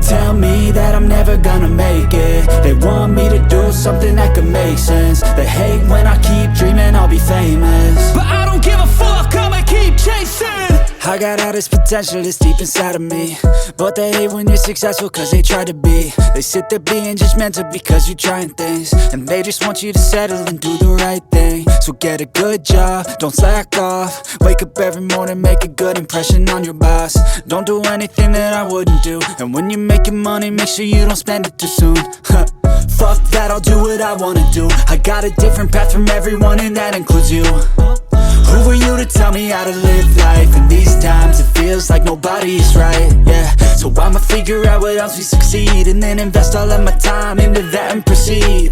tell me that I'm never gonna make it. They want me to do something that could make sense. They hate when I keep dreaming I'll be famous, but I don't give a fuck, I'ma keep chasing. I got all this potential that's deep inside of me, but they hate when you're successful cause they try to be. They sit there being judgmental because you're trying things, and they just want you to settle and do the right thing. So get a good job, don't slack off. Wake up every morning, make a good impression on your boss. Don't do anything that I wouldn't do, and when you're making money, make sure you don't spend it too soon. Fuck that, I'll do what I wanna do. I got a different path from everyone, and that includes you. Who are you to tell me how to live life? In these times it feels like nobody is right, yeah. So I'ma figure out what else we succeed, and then invest all of my time into that and proceed.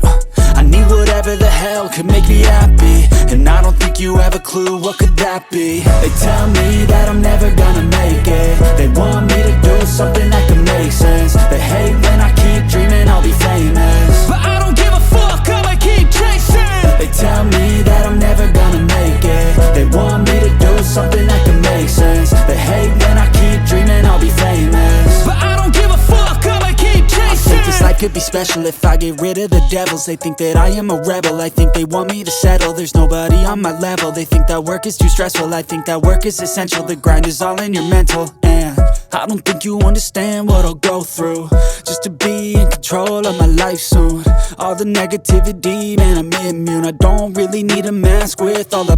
I need whatever the hell could make me happy, and I don't think you have a clue what could that be. They tell me that I'm never gonna make it. They want me to do something that could make sense. They hate when I keep dreaming I'll be famous, but I don't give a fuck, I'ma keep chasing. They tell me that I'm never gonna make it. They want me to do something that can make sense. They hate when I keep dreaming I'll be famous, but I don't give a fuck, I'ma keep chasing. I think this life could be special if I get rid of the devils. They think that I am a rebel, I think they want me to settle. There's nobody on my level, they think that work is too stressful. I think that work is essential, the grind is all in your mental. And I don't think you understand what I'll go through just to be in control of my life soon. All the negativity, man, I'm immune. I don't really need a mask with all the